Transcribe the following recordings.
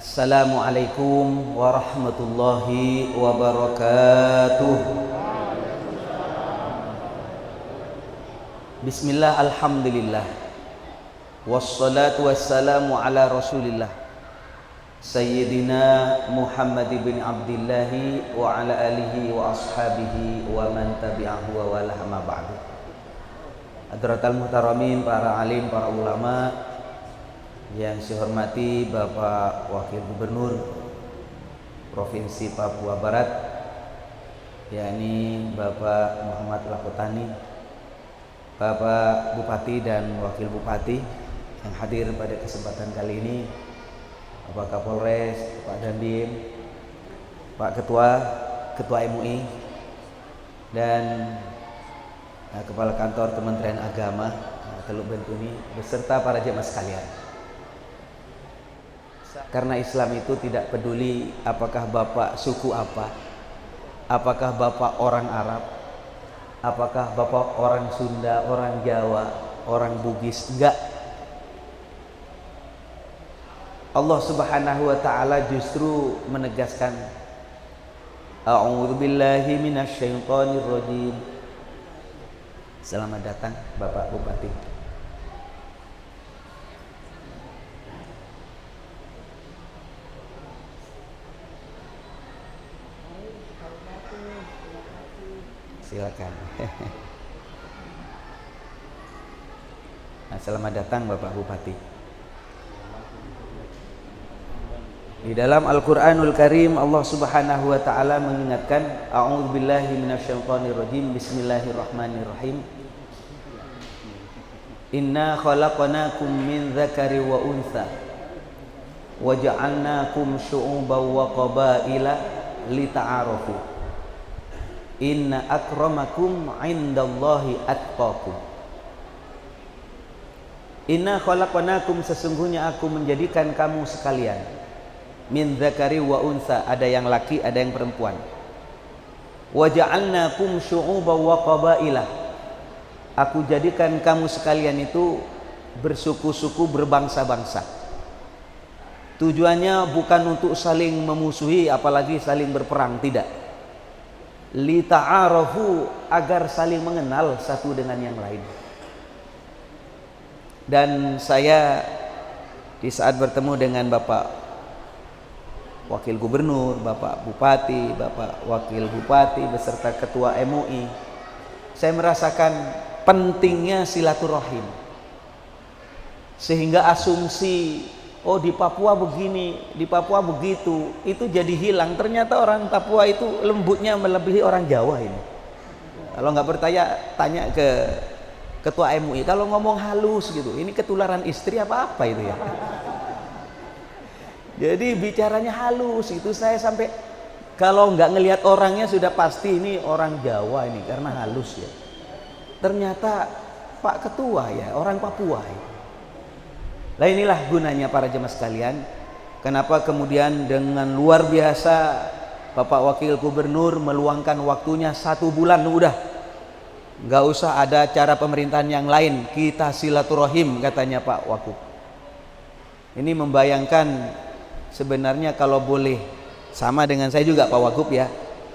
Assalamualaikum warahmatullahi wabarakatuh. Bismillah, alhamdulillah, wassalatu wassalamu ala rasulillah Sayyidina Muhammad bin Abdillahi wa ala alihi wa ashabihi wa man tabi'ahu wa wala ma ba'du. Hadratal muhtaramin, para alim, para ulama yang saya hormati, Bapak Wakil Gubernur Provinsi Papua Barat, yakni Bapak Muhammad Lakotani, Bapak Bupati dan Wakil Bupati yang hadir pada kesempatan kali ini, Bapak Kapolres, Pak Dandim, Pak Ketua MUI, dan Kepala Kantor Kementerian Agama Teluk Bentuni beserta para jemaah sekalian. Karena Islam itu tidak peduli apakah Bapak suku apa, apakah Bapak orang Arab, apakah Bapak orang Sunda, orang Jawa, orang Bugis, enggak. Allah Subhanahu wa taala justru menegaskan, A'udzubillahi minasyaitonir rajim. Selamat datang Bapak Bupati. Silakan. Nah, selamat datang Bapak Bupati. Di dalam Al-Qur'anul Karim Allah Subhanahu wa taala mengingatkan, A'udzubillahi minasyaitonir rajim. Bismillahirrahmanirrahim. Inna khalaqnakum min dzakari wa untha wa ja'alnakum syu'uban wa qabaila lita'arafu. Inna akramakum indallahi atqakum. Inna khalaqnakum, sesungguhnya aku menjadikan kamu sekalian, min dzakari wa unsa, ada yang laki ada yang perempuan. Wa ja'alnakum syu'uban wa qabaila, aku jadikan kamu sekalian itu bersuku-suku, berbangsa-bangsa. Tujuannya bukan untuk saling memusuhi apalagi saling berperang, tidak. Lita'arafu, agar saling mengenal satu dengan yang lain. Dan saya di saat bertemu dengan Bapak Wakil Gubernur, Bapak Bupati, Bapak Wakil Bupati beserta Ketua MUI, saya merasakan pentingnya silaturahim. Sehingga asumsi, oh di Papua begini, di Papua begitu, itu jadi hilang. Ternyata orang Papua itu lembutnya melebihi orang Jawa ini. Kalau nggak percaya, tanya ke Ketua MUI. Kalau ngomong halus gitu, ini ketularan istri apa itu ya? Jadi bicaranya halus, itu saya sampai kalau nggak ngelihat orangnya sudah pasti ini orang Jawa ini karena halus ya. Ternyata Pak Ketua ya orang Papua ya. Nah, inilah gunanya para jemaah sekalian. Kenapa kemudian dengan luar biasa Bapak Wakil Gubernur meluangkan waktunya 1 bulan udah. Nggak usah ada cara pemerintahan yang lain, kita silaturahim katanya Pak Wakub. Ini membayangkan sebenarnya kalau boleh, sama dengan saya juga Pak Wakub ya.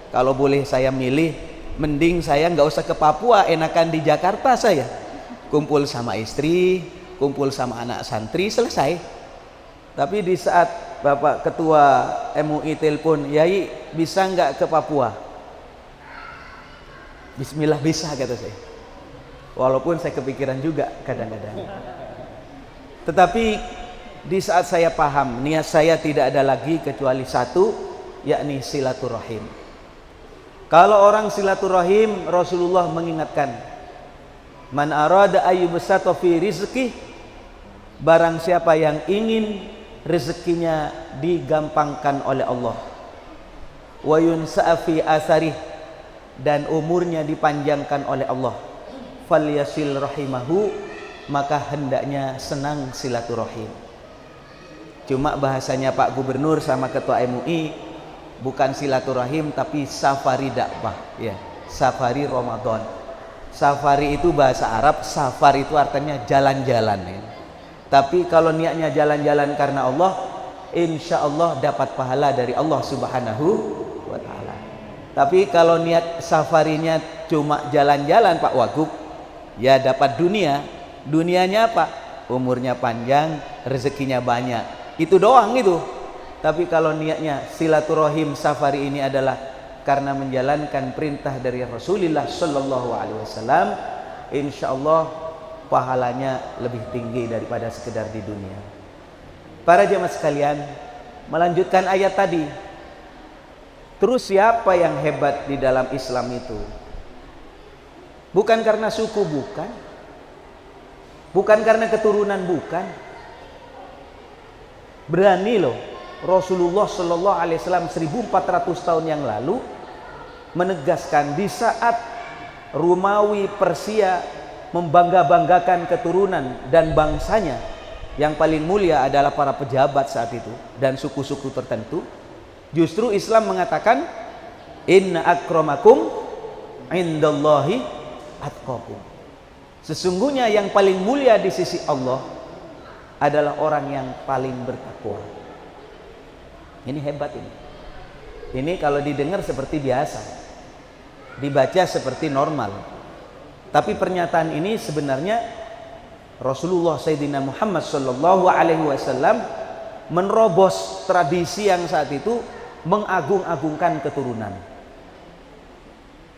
Kalau boleh saya milih, mending saya nggak usah ke Papua, enakan di Jakarta saya. Kumpul sama istri, kumpul sama anak santri, selesai. Tapi di saat Bapak Ketua MUI telepon, Yai bisa nggak ke Papua? Bismillah bisa, kata saya. Walaupun saya kepikiran juga kadang-kadang. Tetapi di saat saya paham, niat saya tidak ada lagi kecuali satu, yakni silaturahim. Kalau orang silaturahim, Rasulullah mengingatkan, man arada ayyubsata fi rizqih, barang siapa yang ingin rezekinya digampangkan oleh Allah, wa yunsa'a fi asarih, dan umurnya dipanjangkan oleh Allah, falyasil rahimahu, maka hendaknya senang silaturahim. Cuma bahasanya Pak Gubernur sama Ketua MUI bukan silaturahim tapi safari dakwah ya, safari Ramadan. Safari itu bahasa Arab, safar itu artinya jalan-jalan ya. Tapi kalau niatnya jalan-jalan karena Allah, insya Allah dapat pahala dari Allah Subhanahu wa ta'ala. Tapi kalau niat safarinya cuma jalan-jalan Pak Wagub, ya dapat dunia. Dunianya apa? Umurnya panjang, rezekinya banyak, itu doang itu. Tapi kalau niatnya silaturahim safari ini adalah karena menjalankan perintah dari Rasulullah Sallallahu Alaihi Wasallam, insya Allah pahalanya lebih tinggi daripada sekedar di dunia. Para jemaah sekalian, melanjutkan ayat tadi. Terus siapa yang hebat di dalam Islam itu? Bukan karena suku, bukan karena keturunan, bukan. Berani loh Rasulullah Sallallahu Alaihi Wasallam 1400 tahun yang lalu menegaskan di saat Romawi Persia membangga-banggakan keturunan dan bangsanya, yang paling mulia adalah para pejabat saat itu dan suku-suku tertentu. Justru Islam mengatakan inna akramakum indallahi atqakum. Sesungguhnya yang paling mulia di sisi Allah adalah orang yang paling bertakwa. Ini hebat ini. Ini kalau didengar seperti biasa, dibaca seperti normal. Tapi pernyataan ini sebenarnya Rasulullah Sayyidina Muhammad Sallallahu Alaihi Wasallam menerobos tradisi yang saat itu mengagung-agungkan keturunan.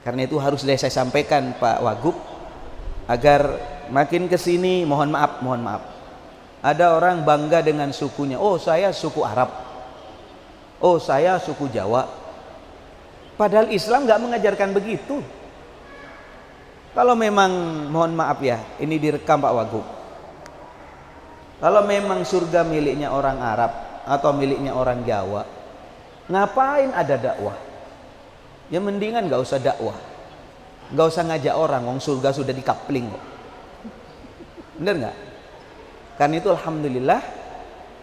Karena itu harus saya sampaikan Pak Wagub, agar makin kesini mohon maaf. Ada orang bangga dengan sukunya. Oh, saya suku Arab. Oh, saya suku Jawa. Padahal Islam nggak mengajarkan begitu. Kalau memang, mohon maaf ya, ini direkam Pak Wagub. Kalau memang surga miliknya orang Arab atau miliknya orang Jawa, ngapain ada dakwah? Ya mendingan nggak usah dakwah, nggak usah ngajak orang. Wong surga sudah dikapling kok. Bener nggak? Karena itu alhamdulillah,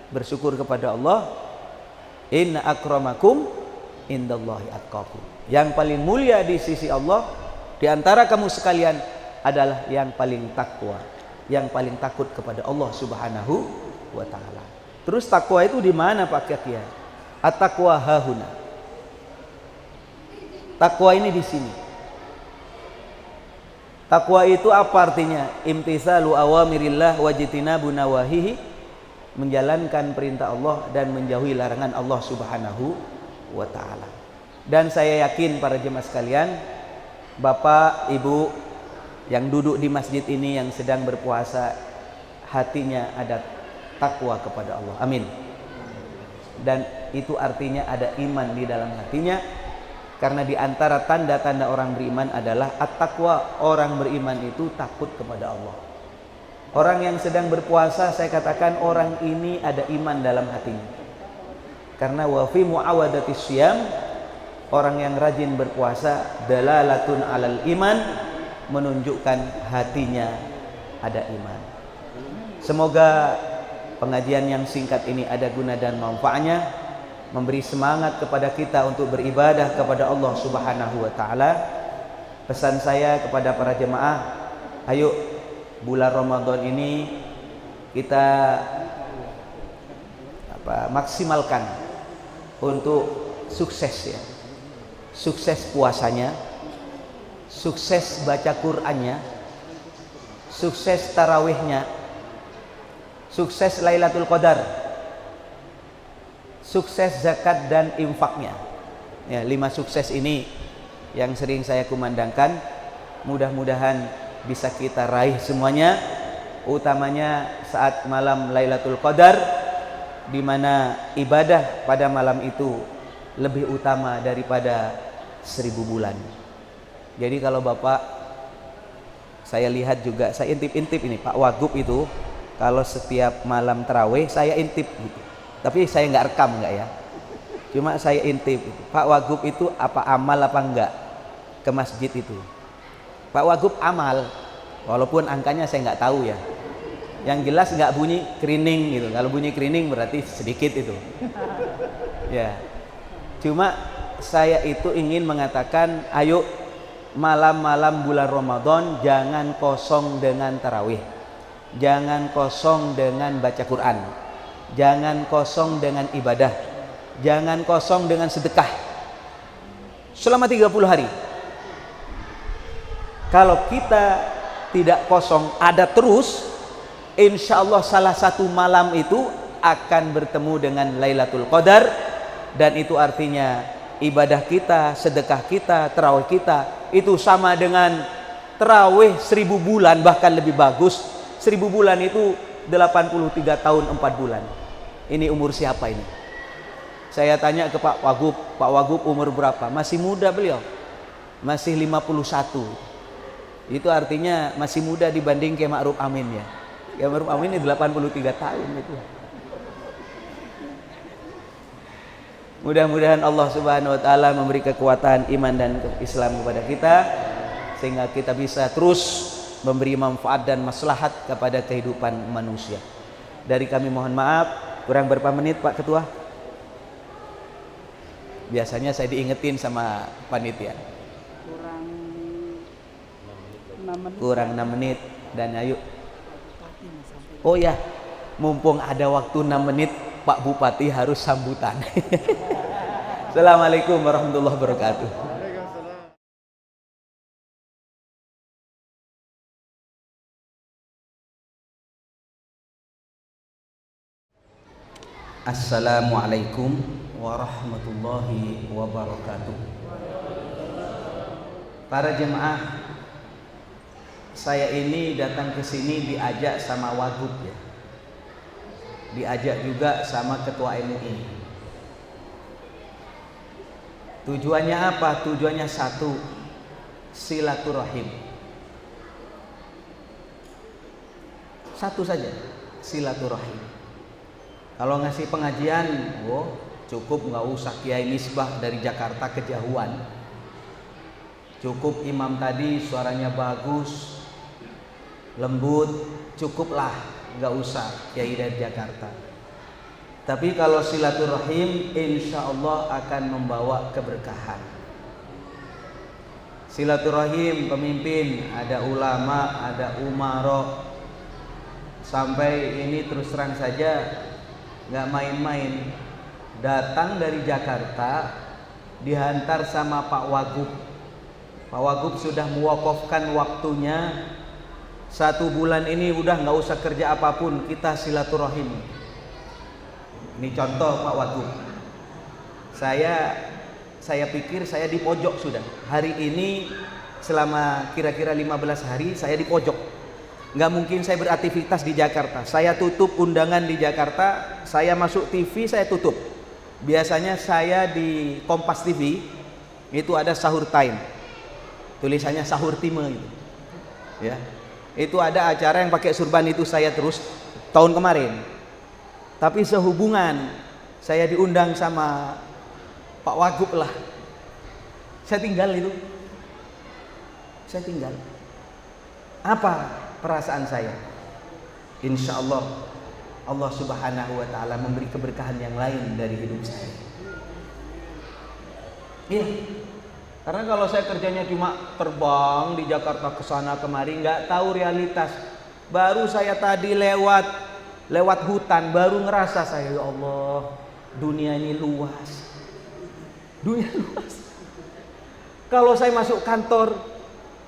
bersyukur kepada Allah. Inna akramakum indallahi atqakum. Yang paling mulia di sisi Allah di antara kamu sekalian adalah yang paling takwa, yang paling takut kepada Allah Subhanahu wa taala. Terus takwa itu di mana Pak Kiai? At-taqwa hahuna. Takwa ini di sini. Takwa itu apa artinya? Imtitsalu awamirillah wajtinabu nawahihi, menjalankan perintah Allah dan menjauhi larangan Allah Subhanahu wa taala. Dan saya yakin para jemaah sekalian, Bapak, Ibu yang duduk di masjid ini yang sedang berpuasa, hatinya ada takwa kepada Allah. Amin. Dan itu artinya ada iman di dalam hatinya. Karena di antara tanda-tanda orang beriman adalah at-taqwa. Orang beriman itu takut kepada Allah. Orang yang sedang berpuasa, saya katakan orang ini ada iman dalam hatinya. Karena wa fi muawadatis syiyam, orang yang rajin berpuasa dalalatun alal iman, menunjukkan hatinya ada iman. Semoga pengajian yang singkat ini ada guna dan manfaatnya, memberi semangat kepada kita untuk beribadah kepada Allah Subhanahu wa taala. Pesan saya kepada para jemaah, ayo bulan Ramadan ini kita maksimalkan untuk sukses ya. Sukses puasanya, sukses baca Qur'annya, sukses tarawihnya, sukses Lailatul Qadar, sukses zakat dan infaknya. Ya, 5 sukses ini yang sering saya kumandangkan. Mudah-mudahan bisa kita raih semuanya, utamanya saat malam Lailatul Qadar, di mana ibadah pada malam itu lebih utama daripada 1000 bulan. Jadi kalau Bapak, saya lihat juga, saya intip-intip ini Pak Wagub itu, kalau setiap malam tarawih saya intip gitu. Tapi saya nggak rekam, nggak ya, cuma saya intip gitu. Pak Wagub itu apa amal apa enggak ke masjid itu. Pak Wagub amal, walaupun angkanya saya nggak tahu ya. Yang jelas nggak bunyi kerining gitu. Kalau bunyi kerining berarti sedikit itu. Ya. Cuma saya itu ingin mengatakan, ayo malam-malam bulan Ramadan jangan kosong dengan tarawih, jangan kosong dengan baca Quran. jangan kosong dengan ibadah, jangan kosong dengan sedekah selama 30 hari. Kalau kita tidak kosong, ada terus, insya Allah salah satu malam itu akan bertemu dengan Lailatul Qadar. Dan itu artinya ibadah kita, sedekah kita, tarawih kita itu sama dengan tarawih 1000 bulan, bahkan lebih bagus. 1000 bulan itu 83 tahun 4 bulan. Ini umur siapa ini? Saya tanya ke Pak Wagub, Pak Wagub umur berapa? Masih muda beliau, masih 51. Itu artinya masih muda dibanding Kiai Ma'ruf Amin ya. Kiai Ma'ruf Amin ini 83 tahun itu. Mudah-mudahan Allah Subhanahu wa taala memberi kekuatan iman dan Islam kepada kita sehingga kita bisa terus memberi manfaat dan maslahat kepada kehidupan manusia. Dari kami mohon maaf kurang berapa menit Pak Ketua? Biasanya saya diingetin sama panitia. Kurang 6 menit dan ayo. Oh ya, mumpung ada waktu 6 menit, Pak Bupati harus sambutan. Assalamualaikum warahmatullahi wabarakatuh. Assalamualaikum warahmatullahi wabarakatuh. Para jemaah, saya ini datang ke sini diajak sama Wagub ya. Diajak juga sama Ketua MUI. Tujuannya apa? Tujuannya satu, silaturahim. Satu saja, silaturahim. Kalau ngasih pengajian, cukup nggak usah Kiai Misbah dari Jakarta kejauhan. Cukup imam tadi suaranya bagus, lembut, cukuplah, nggak usah Kiai dari Jakarta. Tapi kalau silaturahim, insya Allah akan membawa keberkahan. Silaturahim pemimpin, ada ulama, ada umaro. Sampai ini terus terang saja nggak main-main. Datang dari Jakarta, dihantar sama Pak Wagub. Pak Wagub sudah mewakafkan waktunya 1 bulan ini, udah nggak usah kerja apapun, kita silaturahim. Ini contoh Pak Wagub. Saya pikir saya di pojok sudah. Hari ini selama kira-kira 15 hari saya di pojok. Nggak mungkin saya beraktivitas di Jakarta. Saya tutup undangan di Jakarta, saya masuk TV saya tutup. Biasanya saya di Kompas TV itu ada sahur time. Tulisannya sahur time gitu. Ya. Itu ada acara yang pakai surban, itu saya terus tahun kemarin. Tapi sehubungan saya diundang sama Pak Wagub lah, saya tinggal itu. Saya tinggal. Apa perasaan saya? Insya Allah Allah Subhanahu wa ta'ala memberi keberkahan yang lain dari hidup saya. Iya. Karena kalau saya kerjanya cuma terbang di Jakarta ke sana kemari, nggak tahu realitas. Baru saya tadi lewat hutan, baru ngerasa saya, ya Allah, dunia ini luas. Dunia luas. Kalau saya masuk kantor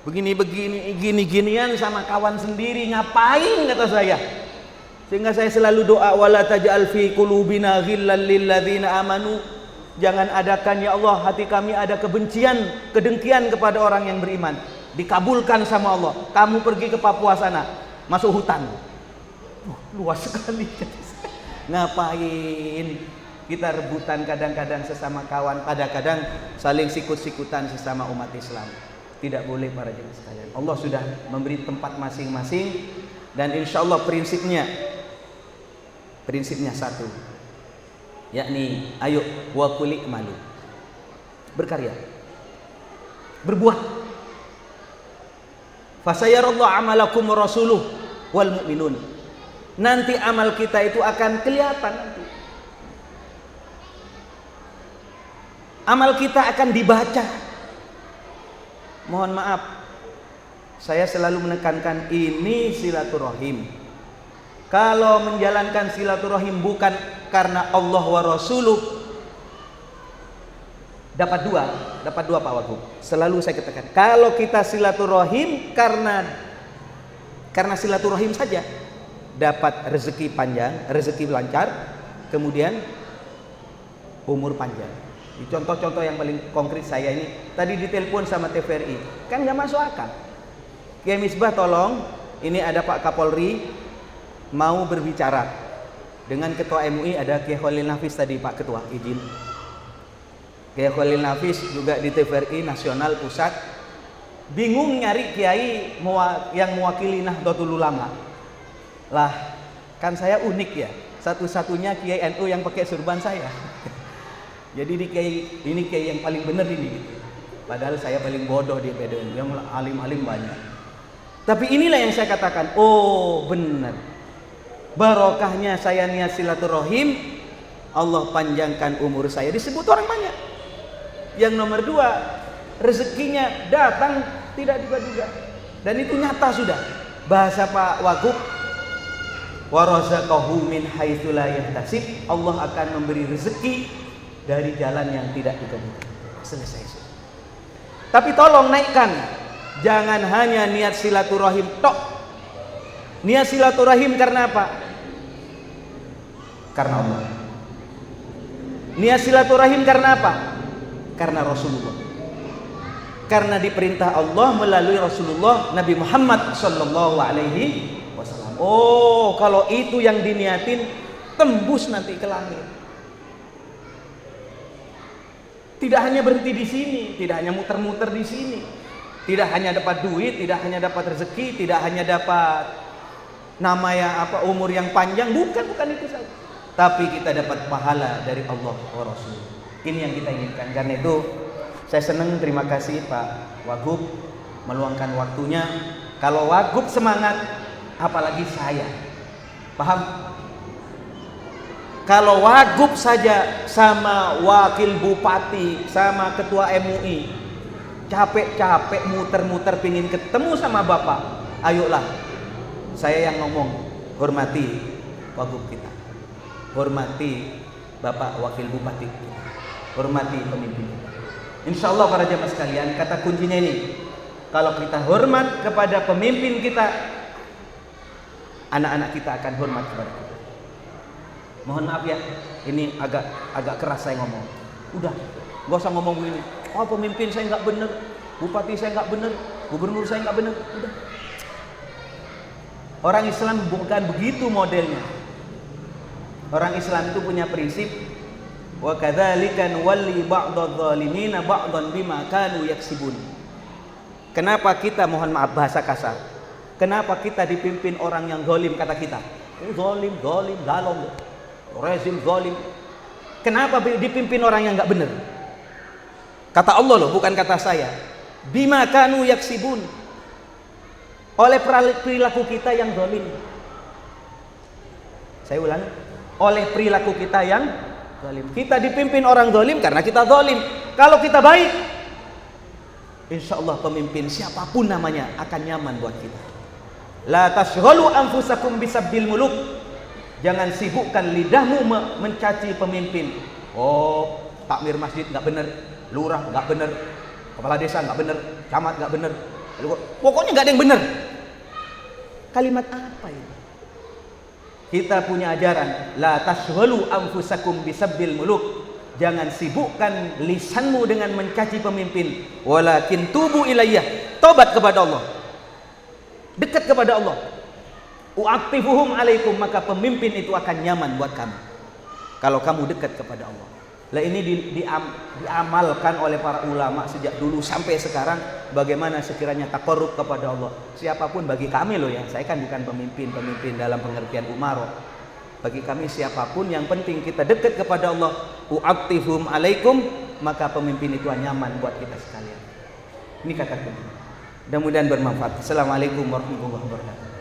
begini-ginian sama kawan sendiri, ngapain kata saya. Sehingga saya selalu doa, wala taj'al fi qulubina ghillan lil ladzina amanu. Jangan adakan ya Allah hati kami ada kebencian, kedengkian kepada orang yang beriman. Dikabulkan sama Allah. Kamu pergi ke Papua sana, masuk hutan. Luas sekali. Ngapain kita rebutan kadang-kadang sesama kawan, kadang-kadang saling sikut-sikutan sesama umat Islam. Tidak boleh para jemaah sekalian. Allah sudah memberi tempat masing-masing, dan insya Allah prinsipnya satu, yakni ayo wa kuli malu, berkarya, berbuat. Fasayarallahu amalakum rasuluh wal mu'minun. Nanti amal kita itu akan kelihatan nanti. Amal kita akan dibaca. Mohon maaf, saya selalu menekankan ini silaturahim. Kalau menjalankan silaturahim bukan karena Allah wa Rasuluh, dapat dua Pak Wagub. Selalu saya katakan, kalau kita silaturahim karena silaturahim saja, dapat rezeki panjang, rezeki lancar, kemudian umur panjang. Contoh-contoh yang paling konkret saya ini, tadi ditelepon sama TVRI, kan nggak masuk akal. Kiai Misbah tolong, ini ada Pak Kapolri mau berbicara dengan Ketua MUI, ada Kiai Khalil Nafis tadi Pak Ketua, izin. Kiai Khalil Nafis juga di TVRI Nasional Pusat, bingung nyari kiai yang mewakili Nahdlatul Ulama. Lah, kan saya unik ya, satu-satunya kiai NU yang pakai surban saya. Jadi ini kiai yang paling benar ini gitu. Padahal saya paling bodoh di PDN, yang alim-alim banyak. Tapi inilah yang saya katakan, oh benar. Barokahnya saya niat silaturahim, Allah panjangkan umur saya. Disebut orang banyak. Yang nomor dua, rezekinya datang tidak duga-duga, dan itu nyata sudah. Bahasa Pak Wagub, wa razaqahu min haitsu la yahtasib, Allah akan memberi rezeki dari jalan yang tidak duga-duga. Selesai. Tapi tolong naikkan, jangan hanya niat silaturahim tok. Niat silaturahim karena apa? Karena Allah. Niat silaturahim karena apa? Karena Rasulullah. Karena diperintah Allah melalui Rasulullah Nabi Muhammad sallallahu alaihi wasallam. Oh, kalau itu yang diniatin, tembus nanti ke langit. Tidak hanya berhenti di sini, tidak hanya muter-muter di sini. Tidak hanya dapat duit, tidak hanya dapat rezeki, tidak hanya dapat nama yang umur yang panjang, bukan itu saja. Tapi kita dapat pahala dari Allah wa Rasul. Ini yang kita inginkan. Karena itu saya senang, terima kasih Pak Wagub meluangkan waktunya. Kalau Wagub semangat, apalagi saya. Paham? Kalau Wagub saja sama wakil bupati, sama ketua MUI capek-capek muter-muter pingin ketemu sama Bapak, ayolah. Saya yang ngomong, hormati Wagub kita, hormati Bapak Wakil Bupati kita, hormati pemimpin kita. Insya Allah para jamaah sekalian, kata kuncinya ini, kalau kita hormat kepada pemimpin kita, anak-anak kita akan hormat kepada kita. Mohon maaf ya, ini agak keras saya ngomong. Udah, gak usah ngomong begini. Oh, pemimpin saya nggak bener, bupati saya nggak bener, gubernur saya nggak bener. Udah. Orang Islam bukan begitu modelnya. Orang Islam itu punya prinsip, wa kadzalika nuwalli ba'dadh dhalimina ba'dhan bima kanu yaksibun. Kenapa kita, mohon maaf bahasa kasar, kenapa kita dipimpin orang yang zalim, kata kita? Ini zalim, galon, rezim zalim. Kenapa dipimpin orang yang enggak benar? Kata Allah loh, bukan kata saya. Bima kanu yaksibun. Oleh perilaku kita yang zalim. Saya ulang, oleh perilaku kita yang zalim. Kita dipimpin orang zalim karena kita zalim. Kalau kita baik, insya Allah pemimpin siapapun namanya akan nyaman buat kita. La tashghalu anfusakum bisabbil muluk. Jangan sibukkan lidahmu mencaci pemimpin. Oh, takmir masjid nggak bener, lurah nggak bener, kepala desa nggak bener, camat nggak bener. Pokoknya nggak ada yang bener. Kalimat apa ini? Kita punya ajaran, la tashghalu anfusakum bisabbil muluk. Jangan sibukkan lisanmu dengan mencaci pemimpin. Walakin tubu ilayya. Tobat kepada Allah. Dekat kepada Allah. U'attifuhum alaikum, maka pemimpin itu akan nyaman buat kamu. Kalau kamu dekat kepada Allah. Lah ini diamalkan oleh para ulama sejak dulu sampai sekarang. Bagaimana sekiranya taqarrub kepada Allah. Siapapun bagi kami loh ya. Saya kan bukan pemimpin dalam pengertian umaro. Bagi kami siapapun, yang penting kita dekat kepada Allah. U'attifhum alaikum, maka pemimpin itu nyaman buat kita sekalian. Ini kata kunci. Mudah-mudahan bermanfaat. Assalamualaikum warahmatullahi wabarakatuh.